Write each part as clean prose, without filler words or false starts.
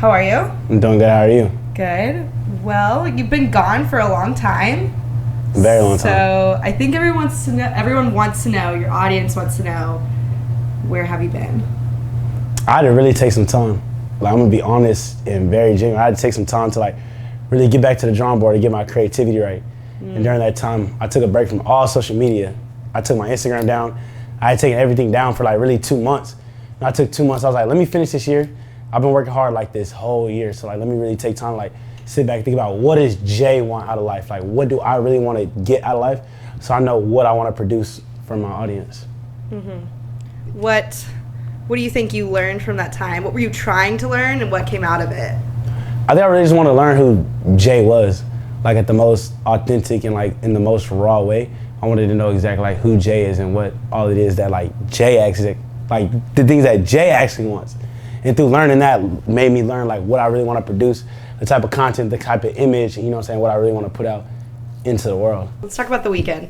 How are you? I'm doing good. How are you? Good. Well, you've been gone for a long time. Very long time. So I think everyone wants to know, your audience wants to know, where have you been? I had to really take some time. Like, I'm gonna be honest and very genuine. I had to take some time to really get back to the drawing board and get my creativity right. And during that time, I took a break from all social media. I took my Instagram down. I had taken everything down for really 2 months. And I took 2 months. I was like, let me finish this year. I've been working hard this whole year. So let me really take time to sit back and think about, what does Jay want out of life? What do I really want to get out of life? So I know what I want to produce for my audience. Mm-hmm. What do you think you learned from that time? What were you trying to learn and what came out of it? I think I really just want to learn who Jay was, at the most authentic and in the most raw way. I wanted to know exactly who Jay is and what all it is that Jay actually, the things that Jay actually wants. And through learning that made me learn what I really want to produce, the type of content, the type of image, what I really want to put out into the world. Let's talk about the weekend.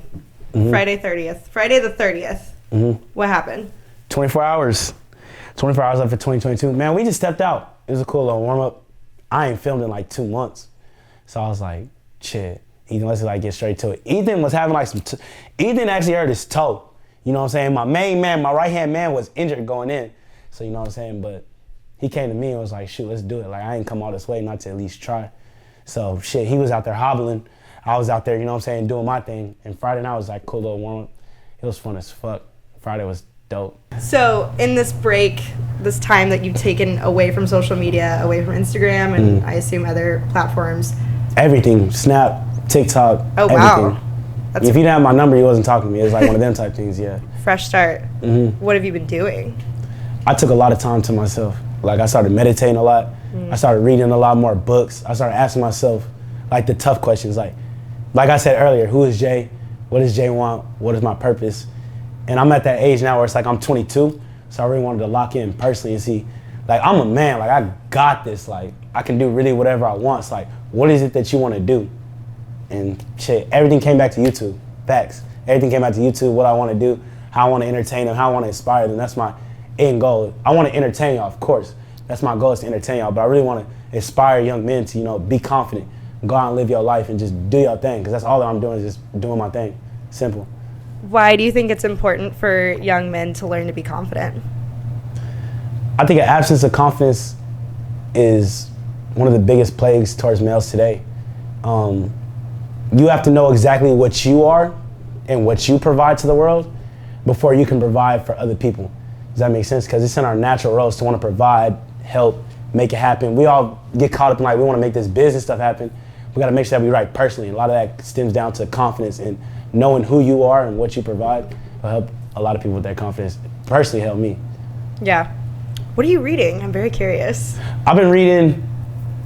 Mm-hmm. Friday the 30th. Mm-hmm. What happened? 24 hours. 24 hours left for 2022. Man, we just stepped out. It was a cool little warm-up. I ain't filmed in 2 months. So I was like, shit, Ethan, let's get straight to it. Ethan was having Ethan actually hurt his toe. You know what I'm saying? My main man, my right-hand man was injured going in. So you know what I'm saying? But he came to me and was like, shoot, let's do it. I ain't come all this way not to at least try. So shit, he was out there hobbling. I was out there, you know what I'm saying, doing my thing. And Friday night was cool little warm-up. It was fun as fuck. Friday was dope. So in this break, this time that you've taken away from social media, away from Instagram and I assume other platforms. Everything, Snap, TikTok, everything. Wow. If you didn't have my number, you wasn't talking to me. It was one of them type things, yeah. Fresh start. Mm-hmm. What have you been doing? I took a lot of time to myself. I started meditating a lot. I started reading a lot more books. I started asking myself the tough questions. Like I said earlier, who is Jay? What does Jay want? What is my purpose? And I'm at that age now where it's I'm 22, so I really wanted to lock in personally and see, I'm a man, I got this, I can do really whatever I want. So what is it that you want to do? And shit, everything came back to YouTube, facts. Everything came back to YouTube, what I want to do, how I want to entertain them, how I want to inspire them. That's my end goal. I want to entertain y'all, of course. That's my goal, is to entertain y'all, but I really want to inspire young men to, be confident, go out and live your life and just do your thing, because that's all that I'm doing, is just doing my thing. Simple. Why do you think it's important for young men to learn to be confident? I think an absence of confidence is one of the biggest plagues towards males today. You have to know exactly what you are and what you provide to the world before you can provide for other people. Does that make sense? Because it's in our natural roles to want to provide, help, make it happen. We all get caught up in we want to make this business stuff happen. We got to make sure that we right personally. A lot of that stems down to confidence and knowing who you are and what you provide will help a lot of people with their confidence. Personally, help me. Yeah. What are you reading? I'm very curious. I've been reading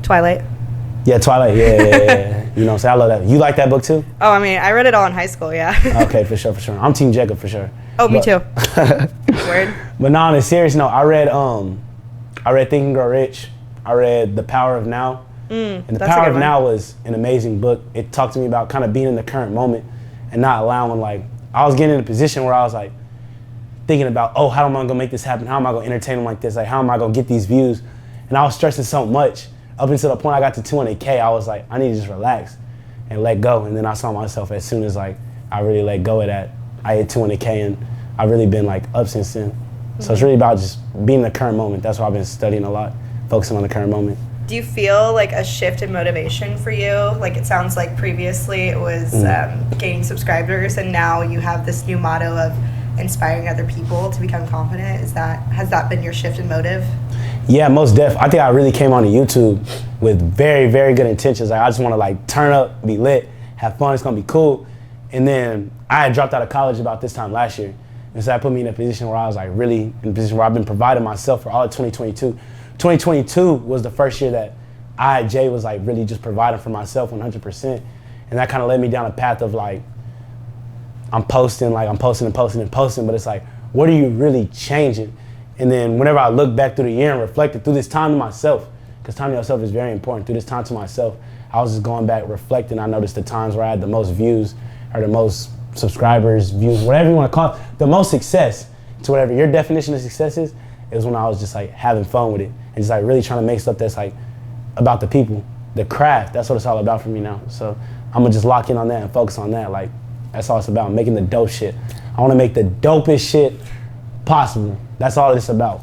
Twilight. Yeah, Twilight. Yeah. You know what I'm saying? I love that. You like that book too? Oh, I mean, I read it all in high school, yeah. Okay, for sure. I'm Team Jacob for sure. Oh, me too. Word. But no, on a serious note, I read Think and Grow Rich. I read The Power of Now. And The Power of Now was an amazing book. It talked to me about kind of being in the current moment and not allowing I was getting in a position where I was thinking about, oh, how am I gonna make this happen? How am I gonna entertain them like this? How am I gonna get these views? And I was stressing so much up until the point I got to 200K. I was I need to just relax and let go. And then I saw myself as soon as I really let go of that, I hit 200K and I've really been up since then. So it's really about just being in the current moment. That's what I've been studying a lot, focusing on the current moment. Do you feel a shift in motivation for you? It sounds like previously it was gaining subscribers, and now you have this new motto of inspiring other people to become confident. Has that been your shift in motive? Yeah, most def. I think I really came onto YouTube with very, very good intentions. I just want to turn up, be lit, have fun. It's gonna be cool. And then I had dropped out of college about this time last year, and so that put me in a position where I was really in a position where I've been providing myself for all of 2022. 2022 was the first year that Jay was really just providing for myself 100%. And that kind of led me down a path of I'm posting and posting, but it's what are you really changing? And then whenever I look back through the year and reflected through this time to myself, because time to yourself is very important, through this time to myself, I was just going back, reflecting. I noticed the times where I had the most views or the most subscribers, views, whatever you want to call it, the most success, to whatever your definition of success is when I was just having fun with it and just like really trying to make stuff that's like about the people, the craft. That's what it's all about for me now. So I'm gonna just lock in on that and focus on that. Like, that's all it's about, making the dope shit. I wanna make the dopest shit possible. That's all it's about.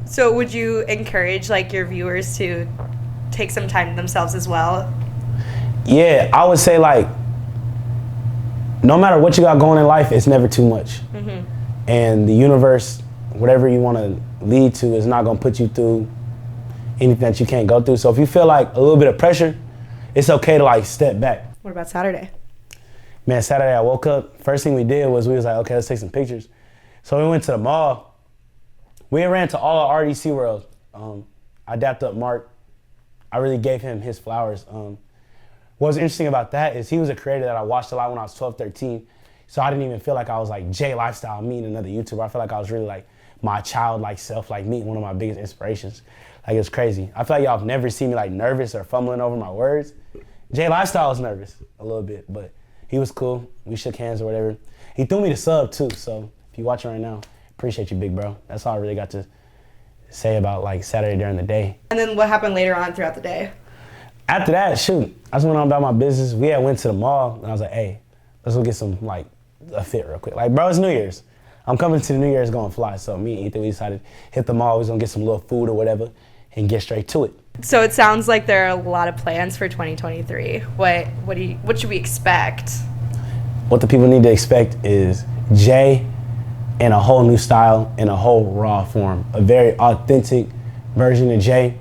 So would you encourage like your viewers to take some time to themselves as well? Yeah, I would say like, no matter what you got going in life, it's never too much. Mm-hmm. And the universe, whatever you want to lead to, is not going to put you through anything that you can't go through. So if you feel like a little bit of pressure, it's okay to like step back. What about Saturday? Man, Saturday I woke up, first thing we did was we was like, okay, let's take some pictures. So we went to the mall. We ran to all RDC worlds. I dapped up Mark. I really gave him his flowers. What was interesting about that is he was a creator that I watched a lot when I was 12, 13. So I didn't even feel like I was like Jay Lifestyle meeting another YouTuber. I felt like I was really like my childlike self, like meeting one of my biggest inspirations. Like, it's crazy. I feel like y'all have never seen me like nervous or fumbling over my words. Jay Lifestyle was nervous a little bit, but he was cool. We shook hands or whatever. He threw me the sub too, so if you're watching right now, appreciate you, big bro. That's all I really got to say about like Saturday during the day. And then what happened later on throughout the day? After that, shoot, I just went on about my business. We had went to the mall, and I was like, hey, let's go get some, like, a fit real quick. Like, bro, it's New Year's. I'm coming to the New Year's going fly. So me and Ethan, we decided to hit the mall. We was going to get some little food or whatever and get straight to it. So it sounds like there are a lot of plans for 2023. What should we expect? What the people need to expect is Jay in a whole new style, in a whole raw form. A very authentic version of Jay.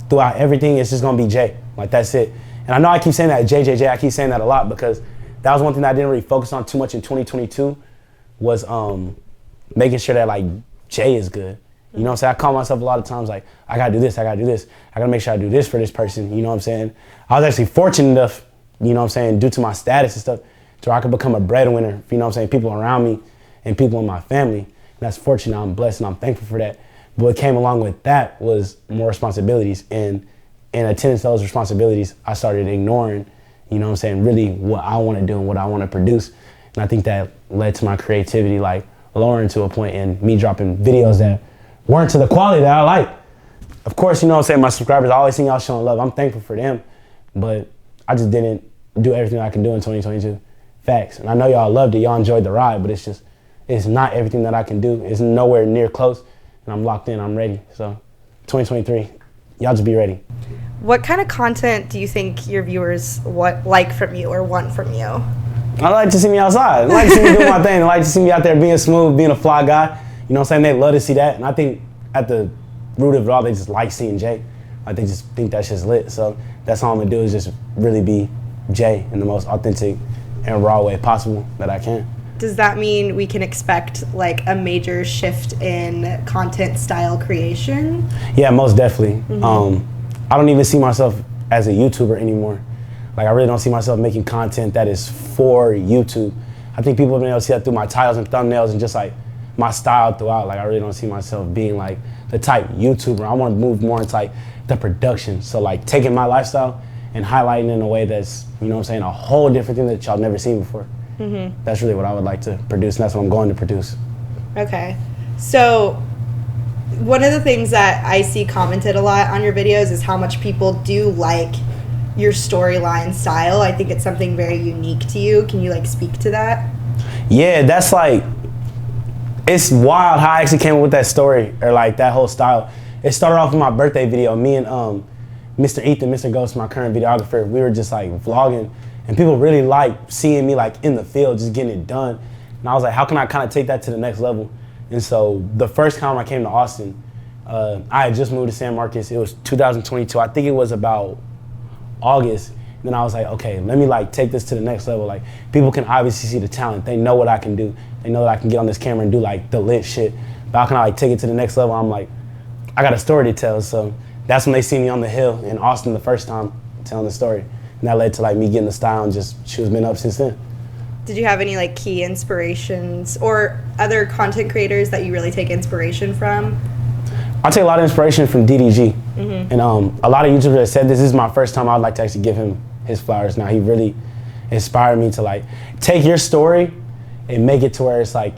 Throughout everything, it's just gonna be Jay. Like, that's it. And I know I keep saying that, JJJ, I keep saying that a lot because that was one thing that I didn't really focus on too much in 2022 was making sure that, like, Jay is good. You know what I'm saying? I call myself a lot of times, like, I gotta do this, I gotta do this. I gotta make sure I do this for this person, you know what I'm saying? I was actually fortunate enough, you know what I'm saying, due to my status and stuff, to where I could become a breadwinner, you know what I'm saying, people around me and people in my family. And that's fortunate, I'm blessed, and I'm thankful for that. But what came along with that was more responsibilities. And in attendance to those responsibilities, I started ignoring, you know what I'm saying, really what I want to do and what I want to produce. And I think that led to my creativity, like, lowering to a point and me dropping videos that weren't to the quality that I like. Of course, you know what I'm saying, my subscribers, I always see y'all showing love. I'm thankful for them. But I just didn't do everything I can do in 2022. Facts. And I know y'all loved it. Y'all enjoyed the ride. But it's not everything that I can do. It's nowhere near close. And I'm locked in, I'm ready. So 2023, y'all just be ready. What kind of content do you think your viewers like from you or want from you? I like to see me outside. I like to see me doing my thing. I like to see me out there being smooth, being a fly guy. You know what I'm saying? They love to see that. And I think at the root of it all, they just like seeing Jay. Like, they just think that shit's lit. So that's all I'm gonna do is just really be Jay in the most authentic and raw way possible that I can. Does that mean we can expect like a major shift in content style creation? Yeah, most definitely. Mm-hmm. I don't even see myself as a YouTuber anymore. Like, I really don't see myself making content that is for YouTube. I think people have been able to see that through my titles and thumbnails and just like my style throughout. Like, I really don't see myself being like the type YouTuber. I want to move more into like the production. So like taking my lifestyle and highlighting in a way that's, you know what I'm saying, a whole different thing that y'all never seen before. Mm-hmm. That's really what I would like to produce, and that's what I'm going to produce. Okay. So one of the things that I see commented a lot on your videos is how much people do like your storyline style. I think it's something very unique to you. Can you like speak to that? Yeah, that's like, it's wild how I actually came up with that story or like that whole style. It started off with my birthday video. Me and Mr. Ethan, Mr. Ghost, my current videographer, we were just like vlogging. And people really like seeing me like in the field, just getting it done. And I was like, how can I kind of take that to the next level? And so the first time I came to Austin, I had just moved to San Marcos. It was 2022. I think it was about August. And then I was like, okay, let me like take this to the next level. Like, people can obviously see the talent. They know what I can do. They know that I can get on this camera and do like the lit shit. But how can I like take it to the next level? I'm like, I got a story to tell. So that's when they see me on the hill in Austin the first time telling the story. And that led to like me getting the style and just shoes been up since then. Did you have any like key inspirations or other content creators that you really take inspiration from? I take a lot of inspiration from DDG. Mm-hmm. And a lot of YouTubers have said this is my first time I'd like to actually give him his flowers. Now, he really inspired me to like take your story and make it to where it's like,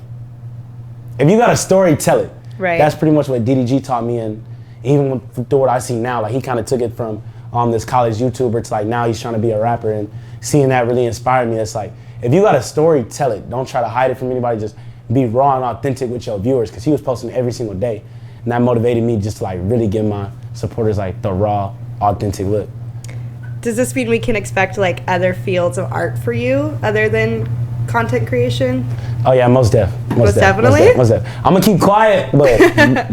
if you got a story, tell it. Right. That's pretty much what DDG taught me, and even through what I see now, like he kind of took it from this college YouTuber to like now he's trying to be a rapper, and seeing that really inspired me. It's like, if you got a story, tell it. Don't try to hide it from anybody. Just be raw and authentic with your viewers, because he was posting every single day, and that motivated me just to like really give my supporters like the raw, authentic look. Does this mean we can expect like other fields of art for you other than content creation? Oh yeah, most definitely. I'm gonna keep quiet, but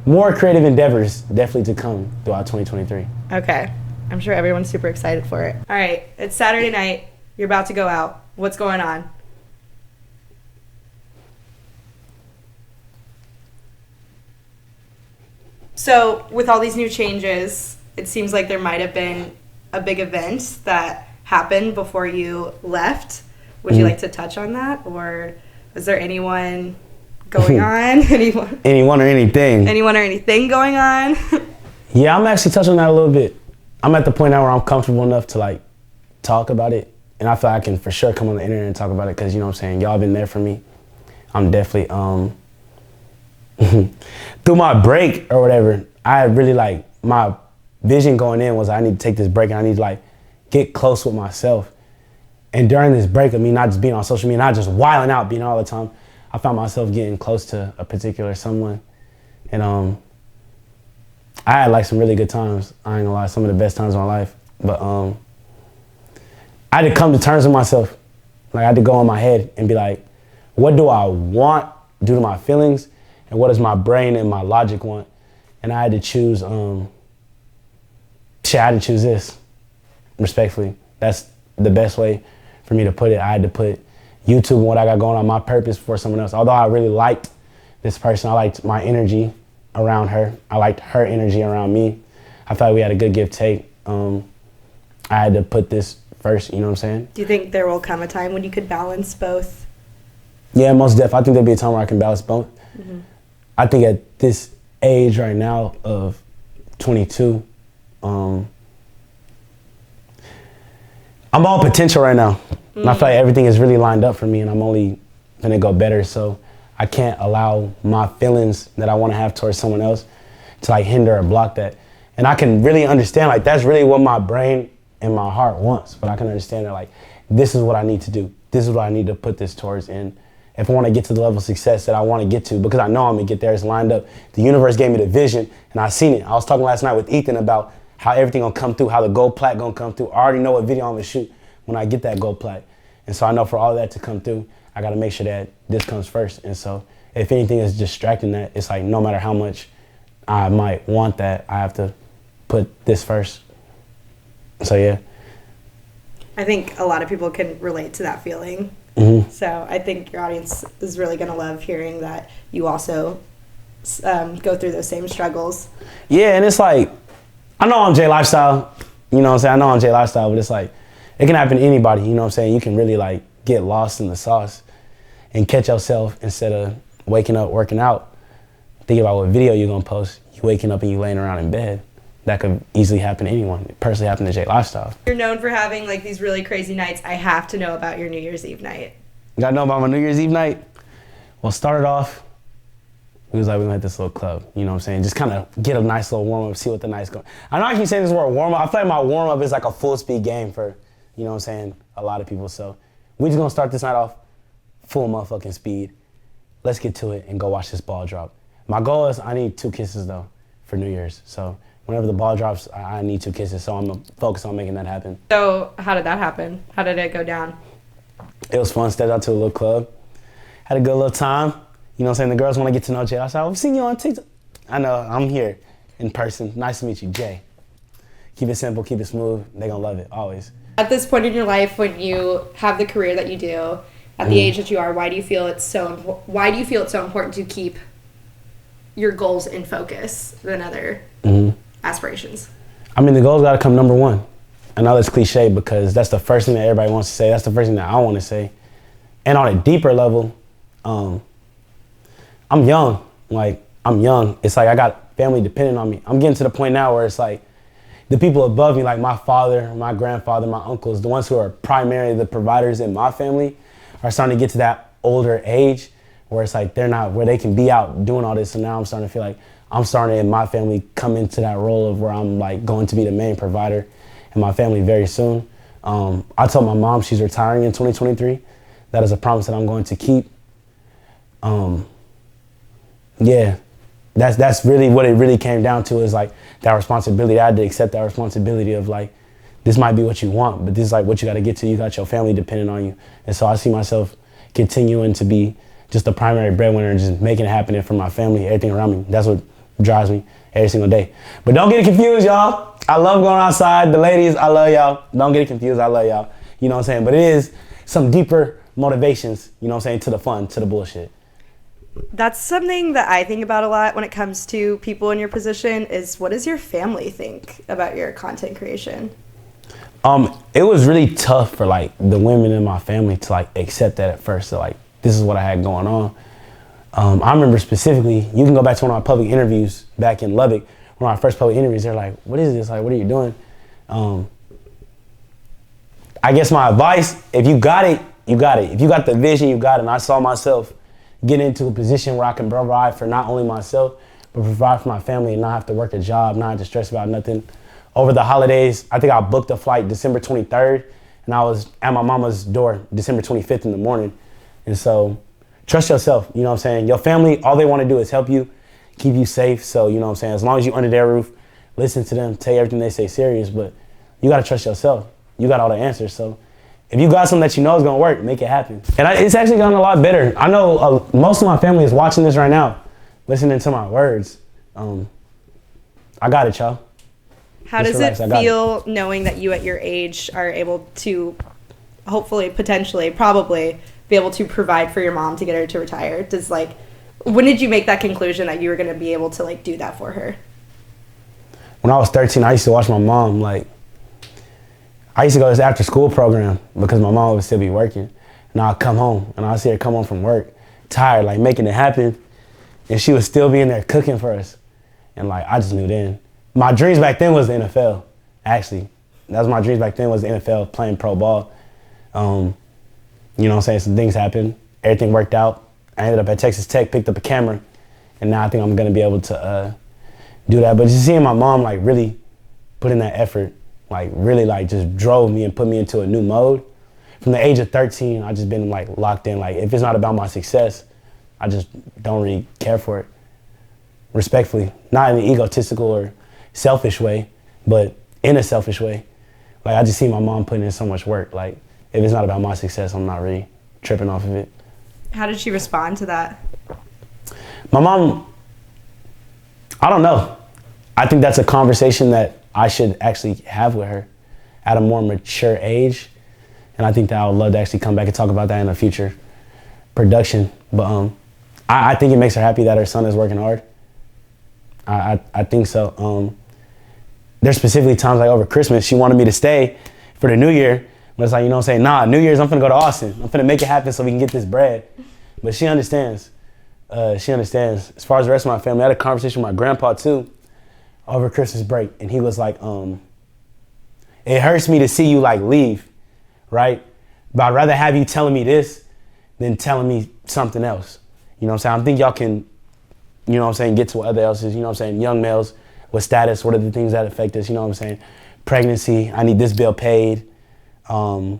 more creative endeavors definitely to come throughout 2023. Okay, I'm sure everyone's super excited for it. All right, it's Saturday night. You're about to go out. What's going on? So with all these new changes, it seems like there might have been a big event that happened before you left. Would you like to touch on that? Or is there anyone going on? Anyone or anything? Anyone or anything going on? Yeah, I'm actually touching on that a little bit. I'm at the point now where I'm comfortable enough to like talk about it. And I feel like I can for sure come on the internet and talk about it, because, you know what I'm saying, y'all been there for me. I'm definitely, through my break or whatever, I really like, my vision going in was I need to take this break and I need to like get close with myself. And during this break of me not just being on social media, not just wilding out, being all the time, I found myself getting close to a particular someone. And I had like some really good times. I ain't gonna lie, some of the best times of my life. But I had to come to terms with myself. Like I had to go in my head and be like, what do I want due to my feelings? And what does my brain and my logic want? And I had to choose, I had to choose this, respectfully. That's the best way for me to put it. I had to put YouTube and what I got going on, my purpose, for someone else. Although I really liked this person, I liked my energy around her. I liked her energy around me. I thought we had a good give take. I had to put this first, you know what I'm saying? Do you think there will come a time when you could balance both? Yeah, most definitely. I think there'll be a time where I can balance both. Mm-hmm. I think at this age right now of 22, I'm all potential right now. Mm-hmm. And I feel like everything is really lined up for me, and I'm only gonna go better. So I can't allow my feelings that I wanna have towards someone else to like hinder or block that. And I can really understand, like, that's really what my brain and my heart wants. But I can understand that, like, this is what I need to do. This is what I need to put this towards. And if I want to get to the level of success that I want to get to, because I know I'm gonna get there, it's lined up. The universe gave me the vision, and I seen it. I was talking last night with Ethan about how everything gonna come through, how the gold plaque gonna come through. I already know what video I'm gonna shoot when I get that gold plaque. And so I know for all that to come through, I gotta make sure that this comes first. And so if anything is distracting that, it's like no matter how much I might want that, I have to put this first. So yeah. I think a lot of people can relate to that feeling. Mm-hmm. So I think your audience is really going to love hearing that you also go through those same struggles. Yeah, and it's like, I know I'm J Lifestyle, you know what I'm saying? I know I'm J Lifestyle, but it's like, it can happen to anybody, you know what I'm saying? You can really like get lost in the sauce and catch yourself instead of waking up, working out, thinking about what video you're going to post. You waking up and you laying around in bed. That could easily happen to anyone. It personally happened to J Lifestyle. You're known for having like these really crazy nights. I have to know about your New Year's Eve night. You gotta know about my New Year's Eve night? Well, started off, we was like, we're gonna hit this little club, you know what I'm saying? Just kind of get a nice little warm up, see what the night's going. I know I keep saying this word warm up. I feel like my warm up is like a full speed game for, you know what I'm saying, a lot of people. So we just gonna start this night off full motherfucking speed. Let's get to it and go watch this ball drop. My goal is I need 2 kisses though for New Year's. So whenever the ball drops, I need 2 kisses, so I'm gonna focus on making that happen. So how did that happen? How did it go down? It was fun. Stepped out to a little club, had a good little time. You know what I'm saying? The girls want to get to know Jay. I said, I've seen you on TikTok. I know, I'm here in person. Nice to meet you, Jay. Keep it simple, keep it smooth. They gonna love it, always. At this point in your life, when you have the career that you do, at the age that you are, why do you feel it's so important to keep your goals in focus than other aspirations? I mean, the goals gotta come number one. I know that's cliche because that's the first thing that everybody wants to say. That's the first thing that I want to say. And on a deeper level, I'm young. Like, I'm young. It's like I got family dependent on me. I'm getting to the point now where it's like the people above me, like my father, my grandfather, my uncles, the ones who are primarily the providers in my family, are starting to get to that older age where it's like they're not, where they can be out doing all this. So now I'm starting to feel like I'm starting in my family come into that role of where I'm like going to be the main provider in my family very soon. I told my mom she's retiring in 2023. That is a promise that I'm going to keep. Yeah, that's really what it really came down to, is like that responsibility. I had to accept that responsibility of like, this might be what you want, but this is like what you got to get to. You got your family depending on you. And so I see myself continuing to be just the primary breadwinner and just making it happen for my family, everything around me. That's what drives me every single day. But don't get it confused, y'all. I love going outside. The ladies, I love y'all. Don't get it confused. I love y'all. You know what I'm saying? But it is some deeper motivations, you know what I'm saying, to the fun, to the bullshit. That's something that I think about a lot when it comes to people in your position is, what does your family think about your content creation? It was really tough for like the women in my family to like accept that at first. So like, this is what I had going on. I remember specifically, you can go back to one of my public interviews back in Lubbock, one of my first public interviews. They're like, what is this? Like, what are you doing? I guess my advice, if you got it, you got it. If you got the vision, you got it. And I saw myself get into a position where I can provide for not only myself, but provide for my family and not have to work a job, not have to stress about nothing. Over the holidays, I think I booked a flight December 23rd, and I was at my mama's door December 25th in the morning. And so trust yourself, you know what I'm saying? Your family, all they want to do is help you, keep you safe. So, you know what I'm saying? As long as you're under their roof, listen to them, take everything they say serious, but you got to trust yourself. You got all the answers. So if you got something that you know is going to work, make it happen. And it's actually gotten a lot better. I know most of my family is watching this right now, listening to my words. I got it, y'all. How does it feel knowing that you at your age are able to hopefully, potentially, probably be able to provide for your mom to get her to retire? When did you make that conclusion that you were going to be able to like do that for her? When I was 13, I used to watch my mom. Like, I used to go to this after school program because my mom would still be working. And I'd come home and I'd see her come home from work, tired, like making it happen. And she would still be in there cooking for us. And like, I just knew then. My dreams back then was the NFL, actually. That was my dreams back then, was the NFL, playing pro ball. You know what I'm saying? Some things happened. Everything worked out. I ended up at Texas Tech, picked up a camera, and now I think I'm gonna be able to do that. But just seeing my mom like really put in that effort, like really like just drove me and put me into a new mode. From the age of 13, I just been like locked in. Like, if it's not about my success, I just don't really care for it. Respectfully, not in an egotistical or selfish way, but in a selfish way. Like, I just see my mom putting in so much work. Like, if it's not about my success, I'm not really tripping off of it. How did she respond to that? My mom, I don't know. I think that's a conversation that I should actually have with her at a more mature age. And I think that I would love to actually come back and talk about that in a future production. But I think it makes her happy that her son is working hard. I think so. There's specifically times like over Christmas, she wanted me to stay for the New Year. But it's like, you know what I'm saying? Nah, New Year's, I'm finna go to Austin. I'm finna make it happen so we can get this bread. But she understands. She understands. As far as the rest of my family, I had a conversation with my grandpa too over Christmas break. And he was like, it hurts me to see you like leave, right? But I'd rather have you telling me this than telling me something else. You know what I'm saying? I think y'all can, you know what I'm saying, get to what other else is, you know what I'm saying? Young males with status, what are the things that affect us, you know what I'm saying? Pregnancy, I need this bill paid. I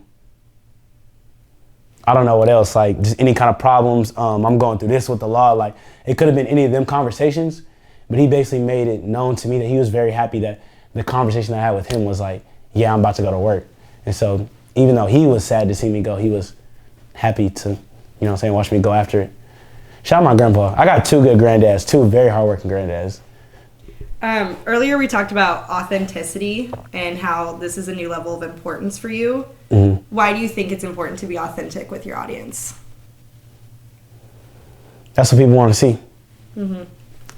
don't know what else, like just any kind of problems. I'm going through this with the law. Like, it could have been any of them conversations, but he basically made it known to me that he was very happy that the conversation I had with him was like, yeah, I'm about to go to work. And so even though he was sad to see me go, he was happy to, you know what I'm saying, watch me go after it. Shout out my grandpa. I got two good granddads, two very hardworking granddads. Earlier we talked about authenticity and how this is a new level of importance for you. Mm-hmm. Why do you think it's important to be authentic with your audience? That's what people want to see. Mm-hmm.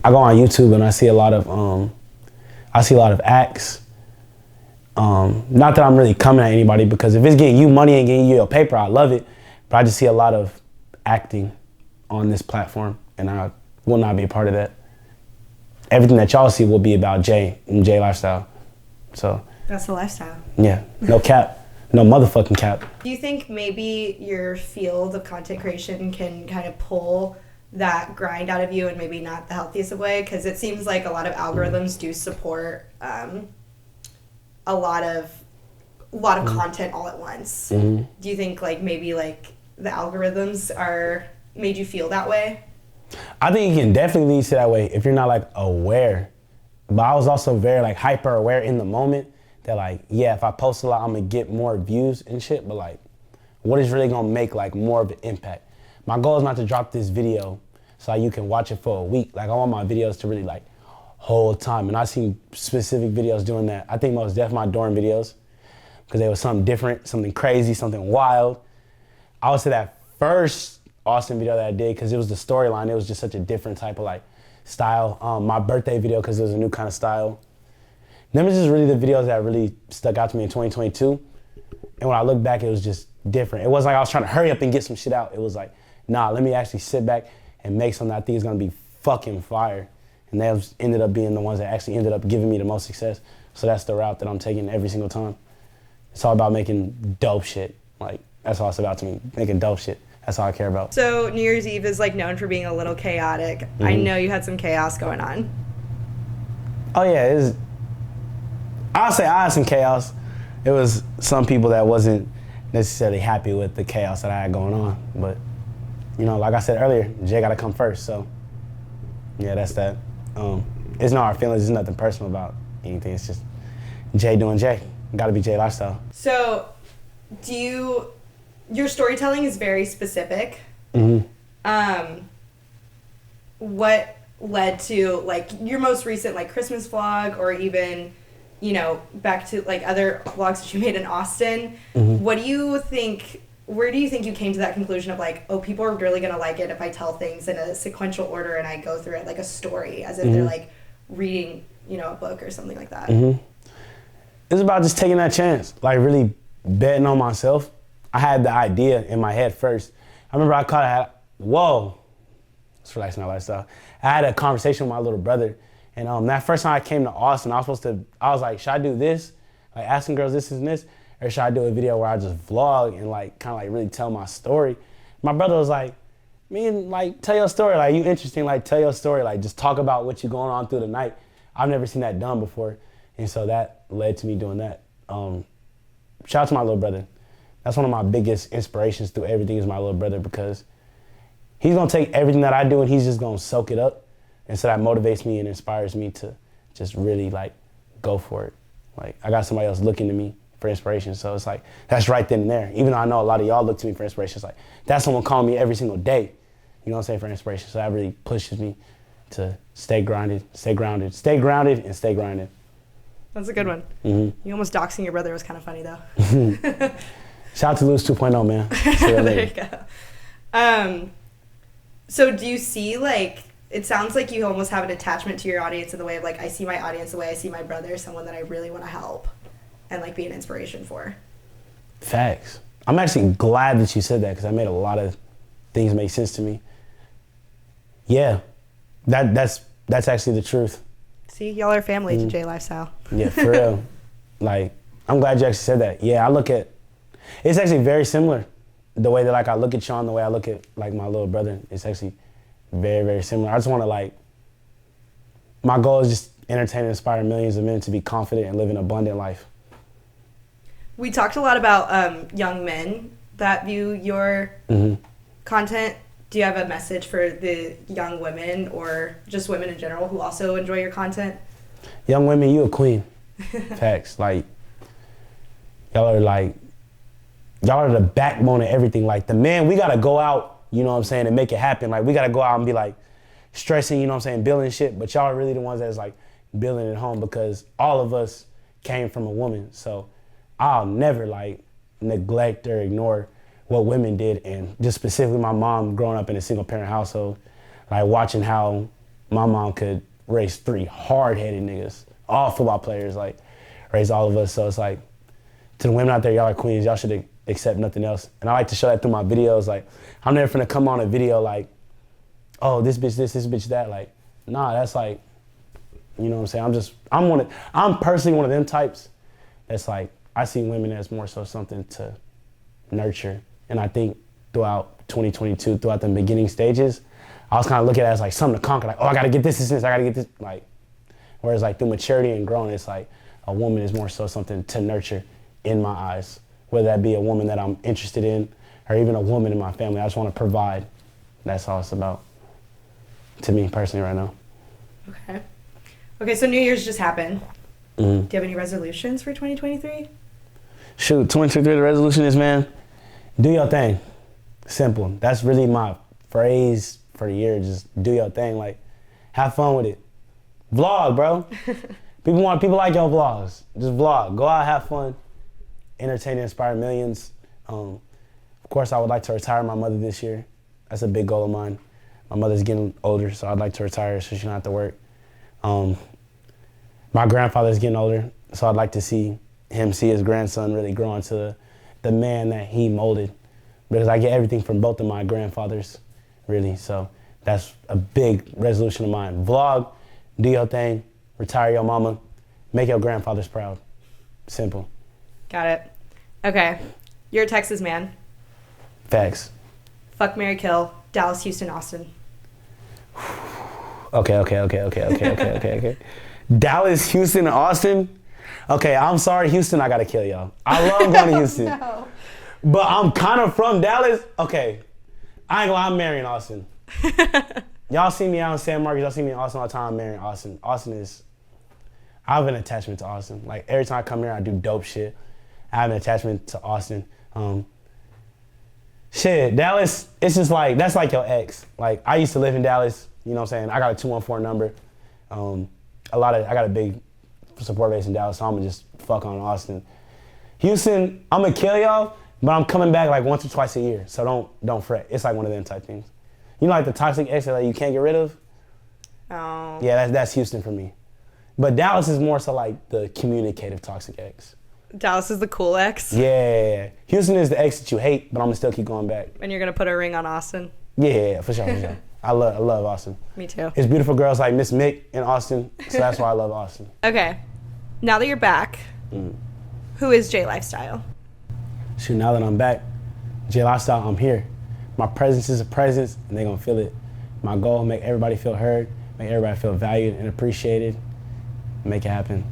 I go on YouTube and I see a lot of acts. Not that I'm really coming at anybody, because if it's getting you money and getting you a paper, I love it. But I just see a lot of acting on this platform, and I will not be a part of that. Everything that y'all see will be about Jay and Jay lifestyle. So that's the lifestyle. Yeah, no cap, no motherfucking cap. Do you think maybe your field of content creation can kind of pull that grind out of you in maybe not the healthiest of way? Because it seems like a lot of algorithms do support a lot of content all at once. Do you think like maybe like the algorithms are made you feel that way? I think it can definitely lead to that way if you're not like aware. But I was also very like hyper aware in the moment that like, yeah, if I post a lot, I'm gonna get more views and shit. But like, what is really gonna make like more of an impact? My goal is not to drop this video so like, you can watch it for a week. Like I want my videos to really like hold time. And I've seen specific videos doing that. I think most definitely my dorm videos because they was something different, something crazy, something wild. I would say that first Austin video that I did because it was the storyline. It was just such a different type of like style. My birthday video because it was a new kind of style. Them is just really the videos that really stuck out to me in 2022. And when I look back, it was just different. It wasn't like I was trying to hurry up and get some shit out. It was like, nah, let me actually sit back and make something I think is gonna be fucking fire. And they ended up being the ones that actually ended up giving me the most success. So that's the route that I'm taking every single time. It's all about making dope shit. Like, that's all it's about to me, making dope shit. That's all I care about. So New Year's Eve is like known for being a little chaotic. I know you had some chaos going on. Oh yeah, I'll say I had some chaos. It was some people that wasn't necessarily happy with the chaos that I had going on. But, you know, like I said earlier, Jay gotta come first, so yeah, that's that. It's not our feelings, it's nothing personal about anything. It's just Jay doing Jay. Gotta be Jay lifestyle. So, your storytelling is very specific. What led to like your most recent like Christmas vlog or even, you know, back to like other vlogs that you made in Austin? What do you think, where do you think you came to that conclusion of like, oh, people are really gonna like it if I tell things in a sequential order and I go through it like a story as if they're like reading, you know, a book or something like that? It's about just taking that chance, like really betting on myself. I had the idea in my head first. I remember I caught it's relaxing our lifestyle. I had a conversation with my little brother, and that first time I came to Austin, I was like, should I do this? Like asking girls this and this? Or should I do a video where I just vlog and like kind of like really tell my story? My brother was like, man, like tell your story. Like you interesting, like tell your story. Like just talk about what you're going on through the night. I've never seen that done before. And so that led to me doing that. Shout out to my little brother. That's one of my biggest inspirations through everything is my little brother because he's gonna take everything that I do and he's just gonna soak it up. And so that motivates me and inspires me to just really like go for it. Like I got somebody else looking to me for inspiration. So it's like, that's right then and there. Even though I know a lot of y'all look to me for inspiration, it's like, that's someone calling me every single day, you know what I'm saying, for inspiration. So that really pushes me to stay grounded, stay grounded, stay grounded, and stay grinding. That's a good one. You almost doxing your brother was kind of funny though. Shout out to Lose 2.0, man. There you go. So do you see like, it sounds like you almost have an attachment to your audience in the way of like, I see my audience the way I see my brother, someone that I really want to help and like be an inspiration for. Facts. I'm actually glad that you said that because I made a lot of things make sense to me. Yeah, that's actually the truth. See, y'all are family to J Lifestyle. Yeah, for real. Like, I'm glad you actually said that. Yeah, it's actually very similar. The way that like I look at Sean, the way I look at like my little brother, it's actually very, very similar. I just want to like, my goal is just entertain and inspire millions of men to be confident and live an abundant life. We talked a lot about young men that view your content. Do you have a message for the young women or just women in general who also enjoy your content? Young women, you a queen. Facts. Like, y'all are the backbone of everything. Like, the man, we got to go out, you know what I'm saying, and make it happen. Like, we got to go out and be, like, stressing, you know what I'm saying, building shit. But y'all are really the ones that's, like, building it home because all of us came from a woman. So I'll never, like, neglect or ignore what women did. And just specifically my mom growing up in a single-parent household, like, watching how my mom could raise 3 hard-headed niggas, all football players, like, raise all of us. So it's like, to the women out there, y'all are queens. Y'all should accept nothing else. And I like to show that through my videos. Like, I'm never finna come on a video like, oh, this bitch this bitch that. Like, nah, that's like, you know what I'm saying? I'm personally one of them types that's like, I see women as more so something to nurture. And I think throughout 2022, throughout the beginning stages, I was kind of looking at it as like something to conquer. Like, oh, I gotta get this, I gotta get this. Like, whereas like through maturity and growing, it's like a woman is more so something to nurture in my eyes. Whether that be a woman that I'm interested in, or even a woman in my family, I just want to provide. That's all it's about, to me personally right now. Okay. Okay, so New Year's just happened. Mm-hmm. Do you have any resolutions for 2023? Shoot, 2023, the resolution is, man, do your thing. Simple. That's really my phrase for the year. Just do your thing. Like, have fun with it. Vlog, bro. People like your vlogs. Just vlog. Go out, have fun. Entertain and inspire millions. Of course, I would like to retire my mother this year. That's a big goal of mine. My mother's getting older, so I'd like to retire so she don't have to work. My grandfather's getting older, so I'd like to see his grandson really grow into the man that he molded. Because I get everything from both of my grandfathers, really. So that's a big resolution of mine. Vlog, do your thing, retire your mama, make your grandfathers proud. Simple. Got it. Okay. You're a Texas man. Facts. Fuck, marry, kill. Dallas, Houston, Austin. Okay. Dallas, Houston, and Austin. Okay, I'm sorry, Houston, I gotta kill y'all. I love going to Houston. No. But I'm kind of from Dallas. Okay, I ain't gonna lie, I'm marrying Austin. Y'all see me out in San Marcos, y'all see me in Austin all the time, I'm marrying Austin. I have an attachment to Austin. Like, every time I come here, I do dope shit. I have an attachment to Austin. Dallas, it's just like, that's like your ex. Like, I used to live in Dallas, you know what I'm saying? I got a 214 number. I got a big support base in Dallas, so I'm gonna just fuck on Austin. Houston, I'm gonna kill y'all, but I'm coming back like once or twice a year, so don't fret. It's like one of them type things. You know, like the toxic ex that like, you can't get rid of? Oh. Yeah, that's Houston for me. But Dallas is more so like the communicative toxic ex. Dallas is the cool ex? Yeah. Houston is the ex that you hate, but I'm gonna still keep going back. And you're gonna put a ring on Austin? Yeah, for sure. I love Austin. Me too. It's beautiful girls like Miss Mick in Austin, so that's why I love Austin. Okay. Now that you're back, who is J Lifestyle? Shoot, now that I'm back, J Lifestyle, I'm here. My presence is a presence, and they're gonna feel it. My goal, make everybody feel heard, make everybody feel valued and appreciated, make it happen.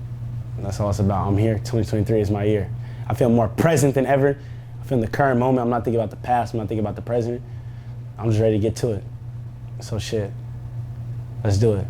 And that's all it's about. I'm here. 2023 is my year. I feel more present than ever. I feel in the current moment. I'm not thinking about the past. I'm not thinking about the present. I'm just ready to get to it. So shit, let's do it.